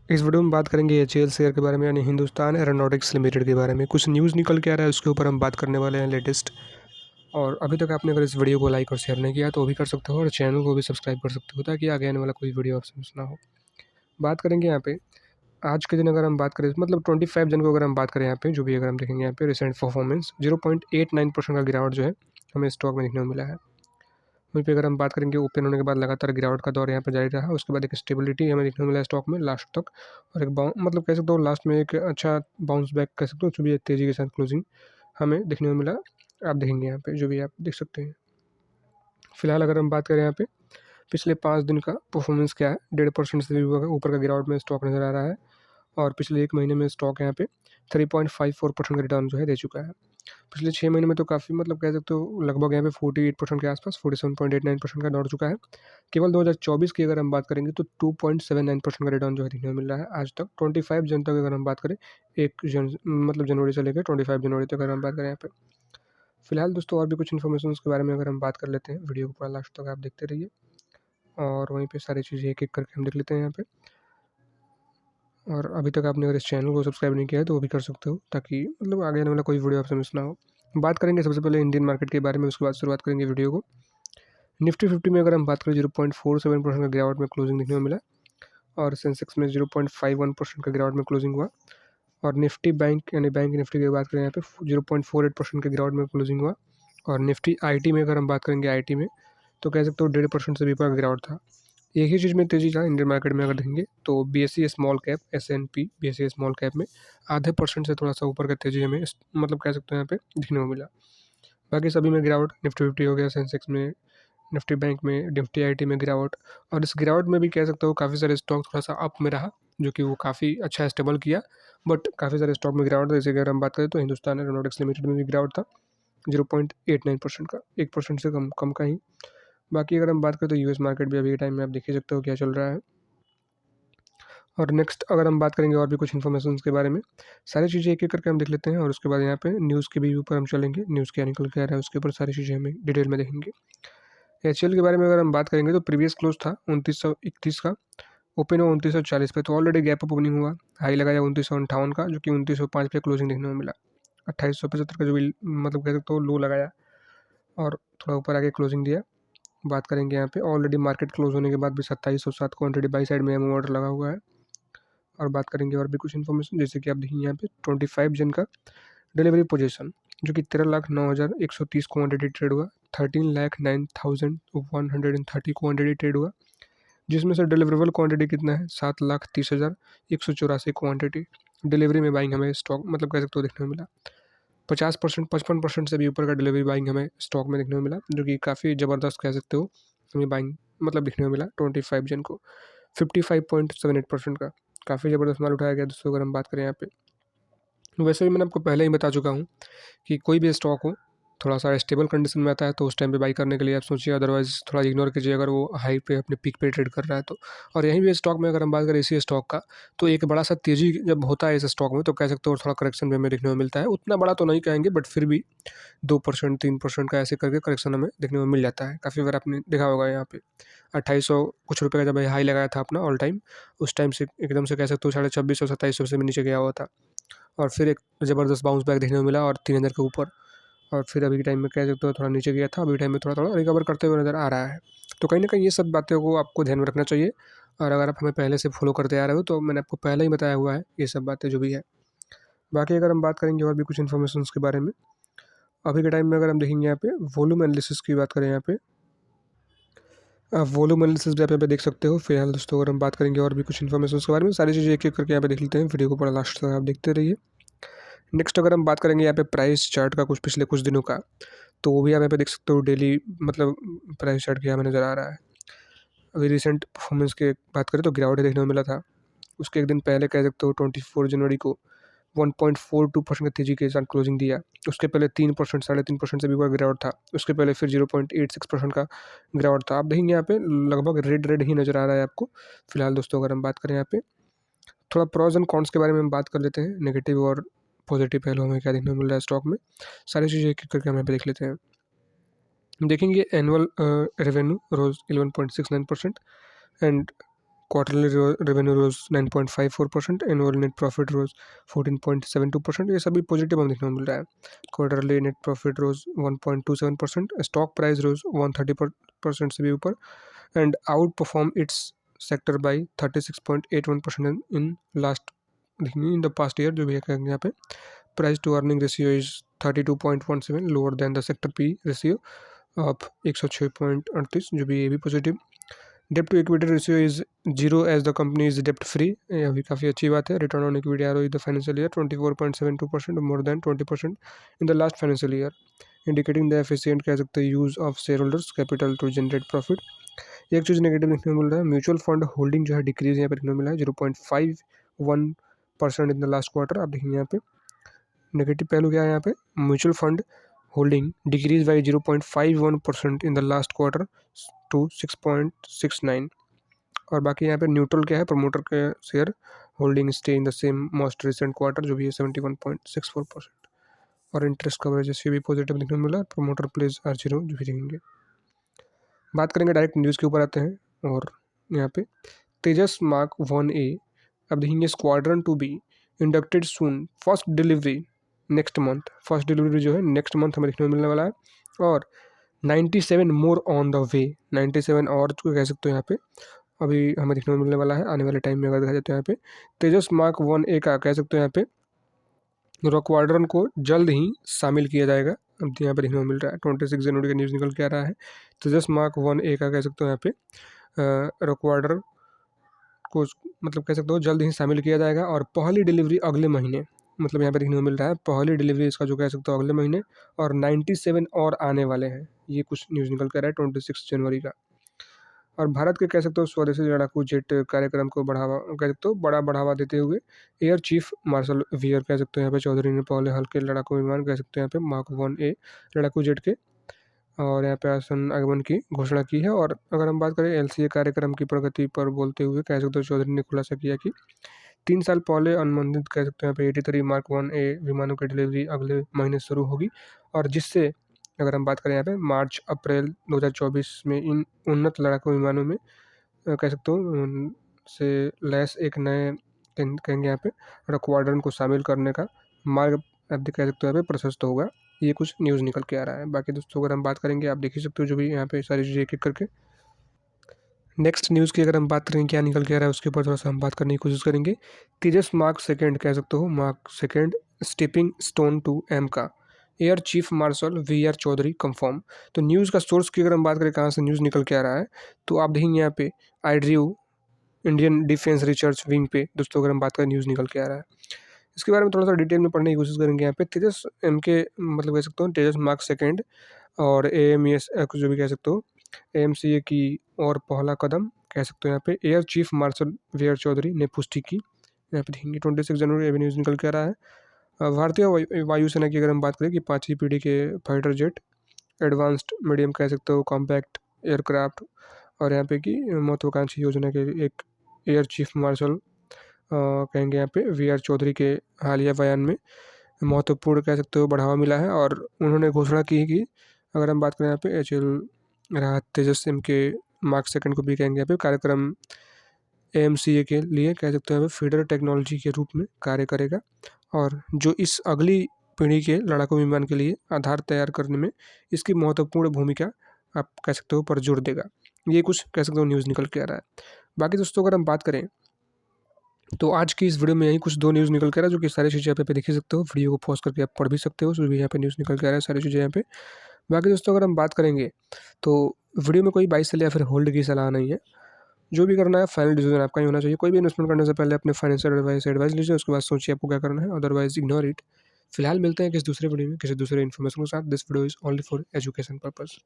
इस वीडियो में बात करेंगे एचएएल शेयर के बारे में, यानी हिंदुस्तान एरोनॉटिक्स लिमिटेड के बारे में। कुछ न्यूज़ निकल के आ रहा है, उसके ऊपर हम बात करने वाले हैं लेटेस्ट। और अभी तक आपने अगर इस वीडियो को लाइक और शेयर नहीं किया तो वो भी कर सकते हो, और चैनल को भी सब्सक्राइब कर सकते हो ताकि आगे आने वाला कोई वीडियो आपसे मिस ना हो। बात करेंगे यहाँ पे आज के दिन, अगर हम बात करें मतलब 25 जन को अगर हम बात करें यहाँ पे, जो भी अगर हम देखेंगे यहाँ पे रिसेंट परफॉर्मेंस 0.89% का गिरावट जो है हमें स्टॉक में देखने को मिला है। वहीं पे अगर हम बात करेंगे ओपन होने के बाद लगातार गिरावट का दौर यहाँ पे जारी रहा, उसके बाद एक स्टेबिलिटी हमें देखने को मिला स्टॉक में लास्ट तक, और एक मतलब कह सकते हो लास्ट में एक अच्छा बाउंस बैक कह सकते हो, जो भी तेज़ी के साथ क्लोजिंग हमें देखने को मिला। आप देखेंगे यहाँ पे जो भी आप देख सकते हैं। फिलहाल अगर हम बात करें यहाँ पे पिछले 5 दिन का परफॉर्मेंस क्या है, 1.5% से भी ऊपर का गिरावट में स्टॉक नज़र आ रहा है। और पिछले 1 महीने में स्टॉक यहाँ पे 3.54% का रिटर्न जो है दे चुका है। पिछले 6 महीने में तो काफ़ी मतलब कह सकते हो लगभग यहाँ पे 48% के आसपास 47.89% का दौड़ चुका है। केवल 2024 की अगर हम बात करेंगे तो 2.79% का रिटर्न जो है देखने को मिल रहा है आज तक। 25 जन तक अगर हम बात करें, मतलब जनवरी से लेकर 25 जनवरी तक अगर हम बात करें यहाँ पे। फिलहाल दोस्तों और भी कुछ इन्फॉर्मेशन के बारे में अगर हम बात कर लेते हैं, वीडियो को पूरा लास्ट तक आप देखते रहिए, और वहीं पे सारी चीज़ें एक एक करके हम देख लेते हैं यहाँ पे। और अभी तक आपने अगर इस चैनल को सब्सक्राइब नहीं किया है तो वो भी कर सकते हो, ताकि मतलब आगे आने वाला कोई वीडियो आपसे मिस ना हो। बात करेंगे सबसे पहले इंडियन मार्केट के बारे में, उसके बाद शुरुआत करेंगे वीडियो को। निफ्टी 50 में अगर हम बात करें 0.47% का गिरावट में क्लोजिंग देखने को मिला, और सेंसेक्स में 0.51% का गिरावट में क्लोजिंग हुआ। और निफ्टी बैंक यानी बैंक निफ्टी की बात करें यहाँ पे 0.48% के गिरावट में क्लोजिंग हुआ। और निफ्टी आईटी में अगर हम बात करेंगे आईटी में, तो कह सकते हो 1.5% से भी ऊपर का गिरावट था। एक ही चीज़ में तेज़ी था इंडियन मार्केट में अगर देखेंगे तो BSE small cap S&P BSE small cap में आधे % से थोड़ा सा ऊपर का तेज़ी हमें मतलब कह सकते हैं यहाँ पे दिखने को मिला। बाकी सभी में गिरावट, निफ्टी 50 हो गया, सेंसेक्स में, निफ्टी बैंक में, निफ्टी आईटी में गिरावट। और इस गिरावट में भी कह सकते हो काफ़ी सारे स्टॉक थोड़ा सा अप में रहा, जो कि वो काफ़ी अच्छा स्टेबल किया। बट काफ़ी सारे स्टॉक में गिरावट था, जैसे अगर हम बात करें तो हिंदुस्तान एरोनॉटिक्स लिमिटेड में भी गिरावट था 0.89% का, 1% से कम कम का ही। बाकी अगर हम बात करें तो यूएस मार्केट भी अभी के टाइम में आप देख ही सकते हो क्या चल रहा है। और नेक्स्ट अगर हम बात करेंगे और भी कुछ इन्फॉर्मेशन के बारे में, सारी चीज़ें एक एक करके हम देख लेते हैं, और उसके बाद यहाँ पे न्यूज़ के भी ऊपर हम चलेंगे, न्यूज़ क्या निकल के आ रहा है उसके ऊपर सारी चीज़ें हमें डिटेल में देखेंगे। एचएल के बारे में अगर हम बात करेंगे तो प्रीवियस क्लोज था 2931 का, ओपन हुआ 2940 पे, तो ऑलरेडी गैप अप ओपनिंग हुआ। हाई लगाया 2958 का, जो कि 2905 पे क्लोजिंग देखने को मिला। 2875 का जो भी मतलब कह सकते हो लो लगाया, और थोड़ा ऊपर आके क्लोजिंग दिया। बात करेंगे यहाँ पे ऑलरेडी मार्केट क्लोज होने के बाद भी 2707 क्वान्टिटी बाई साइड में एमओ ऑर्डर लगा हुआ है। और बात करेंगे और भी कुछ इन्फॉर्मेशन, जैसे कि आप देखेंगे यहाँ पे 25 जन का डिलीवरी पोजीशन, जो कि 13,09,130 क्वान्टिटी ट्रेड हुआ। 13,09,130 क्वान्टिटी ट्रेड हुआ, जिसमें से डिलीवरेबल क्वांटिटी कितना है 7,30,184 क्वांटिटी डिलीवरी में बाइंग हमें स्टॉक मतलब कह सकते हो देखने को मिला। 50% 55% से भी ऊपर का डिलीवरी बाइंग हमें स्टॉक में देखने को मिला, जो कि काफ़ी ज़बरदस्त कह सकते हो हमें बाइंग मतलब देखने को मिला 25 जन को। 55.78% का काफ़ी ज़बरदस्त माल उठाया गया दोस्तों। अगर हम बात करें यहाँ पे, वैसे भी मैंने आपको पहले ही बता चुका हूँ कि कोई भी स्टॉक हो थोड़ा सा स्टेबल कंडीशन में आता है तो उस टाइम पे बाई करने के लिए आप सोचिए, अदरवाइज थोड़ा इग्नोर कीजिए अगर वो हाई पे अपने पीक पे ट्रेड कर रहा है तो। और यहीं भी स्टॉक में अगर हम बात करें इसी स्टॉक का, तो एक बड़ा सा तेज़ी जब होता है इस स्टॉक में तो कह सकते हो थोड़ा करेक्शन भी हमें देखने को मिलता है। उतना बड़ा तो नहीं कहेंगे, बट फिर भी 2% 3% का ऐसे करके करेक्शन हमें देखने को मिल जाता है। काफ़ी बार आपने देखा होगा यहाँ पे 2800 कुछ रुपये का जब हाई लगाया था अपना ऑल टाइम, उस टाइम से एकदम से कह सकते हो 2650 2700 से भी नीचे गया हुआ था, और फिर एक ज़बरदस्त बाउंस बैक देखने को मिला और 3000 के ऊपर, और फिर अभी के टाइम में कह सकते हो थोड़ा नीचे गया था, अभी टाइम में थोड़ा थोड़ा रिकवर करते हुए नज़र आ रहा है। तो कहीं ना कहीं ये सब बातों को आपको ध्यान में रखना चाहिए, और अगर आप हमें पहले से फॉलो करते आ रहे हो तो मैंने आपको पहले ही बताया हुआ है ये सब बातें जो भी है। बाकी अगर हम बात करेंगे और भी कुछ इन्फॉर्मेशन के बारे में, अभी के टाइम में अगर हम देखेंगे यहाँ पे वॉल्यूम एनालिसिस की बात करें, यहाँ पे आप वॉल्यूम एनालिसिस भी आप यहाँ पे देख सकते हो। फिलहाल दोस्तों अगर हम बात करेंगे और भी कुछ इन्फॉर्मेशन के बारे में, सारी चीज़ें एक एक करके यहाँ पे देख लेते हैं, वीडियो को पूरा लास्ट तक आप देखते रहिए। नेक्स्ट अगर हम बात करेंगे यहाँ पे प्राइस चार्ट का कुछ पिछले कुछ दिनों का, तो वो भी आप यहाँ पे देख सकते हो डेली मतलब प्राइस चार्ट क्या हमें नज़र आ रहा है। अभी रिसेंट परफॉर्मेंस की बात करें तो गिरावट देखने को मिला था। उसके एक दिन पहले कह सकते हो 24 जनवरी को 1.42% का तेजी के साथ क्लोजिंग दिया। उसके पहले 3% 3.5% से भी ऊपर गिरावट था। उसके पहले फिर 0.86% का गिरावट था। आप देखेंगे यहाँ पे लगभग रेड रेड ही नज़र आ रहा है आपको। फिलहाल दोस्तों अगर हम बात करें यहाँ पे थोड़ा प्रोज एंड कॉन्स के बारे में हम बात कर लेते हैं, नेगेटिव और पॉजिटिव पहलू हमें क्या देखने को मिल रहा है स्टॉक में, सारी चीज़ें एक एक करके हम यहाँ पे देख लेते हैं। देखेंगे annual revenue rose 11.69% and quarterly revenue rose 9.54%, annual net profit rose 14.72%, ये सभी पॉजिटिव हमें देखने को मिल रहा है। Quarterly net profit rose 1.27%, stock price rose 130% से भी ऊपर, and outperform its sector by 36.81% in last in the past year, जो भी है यहाँ पे। Price to earning ratio is 32.17, lower than the sector P ratio of 106.38, जो भी ये भी पॉजिटिव। डेप्ट to equity ratio is 0 as the company is डेप्ट फ्री, यह भी काफ़ी अच्छी बात है। Return on equity ROE the financial year 24.72%, more than 20% in the last financial year, indicating the efficient कह सकते हैं use of shareholders capital to generate profit. एक चीज़ नेगेटिव देखने को मिल रहा है, म्यूचुअल फंड होल्डिंग जो है डिक्रीज यहाँ पर देखने को मिला है 0.51% इन द लास्ट क्वार्टर। आप देखेंगे यहाँ पे नेगेटिव पहलू क्या है, यहाँ पे mutual fund holding decrease by 0.51% in the last quarter to 6.69, और बाकी यहाँ पे न्यूट्रल क्या है, प्रमोटर के share holding stay in the same most recent quarter, जो भी है 71.64%, और इंटरेस्ट कवरेज से भी पॉजिटिव देखने को मिला। प्रमोटर प्लेज आर 0 जो भी देखेंगे। बात करेंगे डायरेक्ट न्यूज़ के ऊपर आते हैं, और यहाँ पे तेजस मार्क 1A अब देखेंगे squadron to be inducted soon, first delivery next month, first delivery जो है नेक्स्ट मंथ हमें देखने को मिलने वाला है, और 97 मोर ऑन द वे, 97 और जो कह सकते हो यहाँ पे अभी हमें देखने को मिलने वाला है आने वाले टाइम में। अगर देखा जाए तो यहाँ पे तेजस मार्क 1A का कह सकते हो यहाँ पे स्क्वाड्रन को जल्द ही शामिल किया जाएगा, अब यहाँ पे देखने को मिल रहा है। 26 जनवरी का न्यूज़ निकल के आ रहा है। तेजस मार्क 1A का कह सकते हो यहाँ पे स्क्वाड्रन को मतलब कह सकते हो जल्द ही शामिल किया जाएगा, और पहली डिलीवरी अगले महीने, मतलब यहाँ पे देखने को मिल रहा है पहली डिलीवरी इसका जो कह सकते हो अगले महीने, और 97 और आने वाले हैं, ये कुछ न्यूज़ निकल कर रहा है 26 जनवरी का। और भारत के कह सकते हो स्वदेशी लड़ाकू जेट कार्यक्रम को बढ़ावा कह सकते हो बड़ा बढ़ावा देते हुए एयर चीफ मार्शल वीआर कह सकते हो यहाँ पे चौधरी ने पहले हल्के लड़ाकू विमान कह सकते हैं यहाँ पे मार्क 1A लड़ाकू जेट के और यहाँ पे आसन आगमन की घोषणा की है। और अगर हम बात करें LCA कार्यक्रम की प्रगति पर बोलते हुए कह सकते हो चौधरी ने खुलासा किया कि 3 साल पहले अनुबंधित कह सकते हैं यहाँ पे 83 मार्क 1A विमानों की डिलीवरी अगले महीने शुरू होगी, और जिससे अगर हम बात करें यहाँ पे मार्च अप्रैल 2024 में इन उन्नत लड़ाकू विमानों में कह सकते हो से लैस एक नए कहेंगे यहाँ पे स्क्वाड्रन को शामिल करने का मार्ग आप कह सकते हो यहाँ पे प्रशस्त होगा। ये कुछ न्यूज़ निकल के आ रहा है। बाकी दोस्तों अगर हम बात करेंगे आप देख ही सकते हो जो भी यहाँ पे सारी चीज़ें एक एक करके। नेक्स्ट न्यूज़ की अगर हम बात करेंगे क्या निकल के आ रहा है उसके ऊपर थोड़ा सा हम बात करने की कोशिश करेंगे। तेजस मार्क सेकेंड कह सकते हो mark second stepping stone to M का air chief marshal VR Chaudhari confirm. तो न्यूज़ का सोर्स की अगर हम बात करें कहाँ से न्यूज़ निकल के आ रहा है तो आप देखेंगे यहाँ पे आईड्रीव इंडियन डिफेंस रिसर्च विंग पे दोस्तों अगर हम बात करें न्यूज़ निकल के आ रहा है। इसके बारे में थोड़ा सा डिटेल में पढ़ने की कोशिश करेंगे। यहाँ पे तेजस MK मतलब कह सकते हो तेजस मार्क सेकेंड और AMES जो भी कह सकते हो AMCA की और पहला कदम कह सकते हो यहाँ पे air chief marshal VR Chaudhary ने पुष्टि की। यहाँ पे देखेंगे 26 जनवरी अभी न्यूज़ निकल के आ रहा है। भारतीय वायुसेना की अगर हम बात करें कि 5वीं पीढ़ी के फाइटर जेट एडवांस्ड मीडियम कह सकते हो कॉम्पैक्ट एयरक्राफ्ट और यहाँ पे की महत्वाकांक्षी योजना के एक एयर चीफ मार्शल कहेंगे यहाँ पे VR चौधरी के हालिया बयान में महत्वपूर्ण कह सकते हो बढ़ावा मिला है। और उन्होंने घोषणा की है कि अगर हम बात करें यहाँ पे HL राहत तेजस MK मार्क सेकंड को भी कहेंगे यहाँ पे कार्यक्रम AMCA के लिए कह सकते हैं फीडर टेक्नोलॉजी के रूप में कार्य करेगा, और जो इस अगली पीढ़ी के लड़ाकू विमान के लिए आधार तैयार करने में इसकी महत्वपूर्ण भूमिका आप कह सकते हो पर जोर देगा। ये कुछ कह सकते हो न्यूज़ निकल के आ रहा है। बाकी दोस्तों अगर हम बात करें तो आज की इस वीडियो में यही कुछ 2 न्यूज़ निकल के आ रहा है जो कि सारी चीज़ें यहाँ पे देख ही सकते हो। वीडियो को पॉज करके आप पढ़ भी सकते हो, जो भी यहाँ पे न्यूज़ निकल के आ रहा है सारी चीज़ें यहाँ पे। बाकी दोस्तों अगर हम बात करेंगे तो वीडियो में कोई बाई सेल या फिर होल्ड की सलाह नहीं है। जो भी करना है फाइनल डिसीजन आपका ही होना चाहिए। कोई भी इन्वेस्टमेंट करने से पहले अपने फाइनेंशियल एडवाइस लीजिए, उसके बाद सोचिए आपको क्या करना है, अदरवाइज इग्नोर इट। फिलहाल मिलते हैं किसी दूसरे वीडियो में किसी दूसरे इन्फॉर्मेशन के साथ। This video is only for education purpose.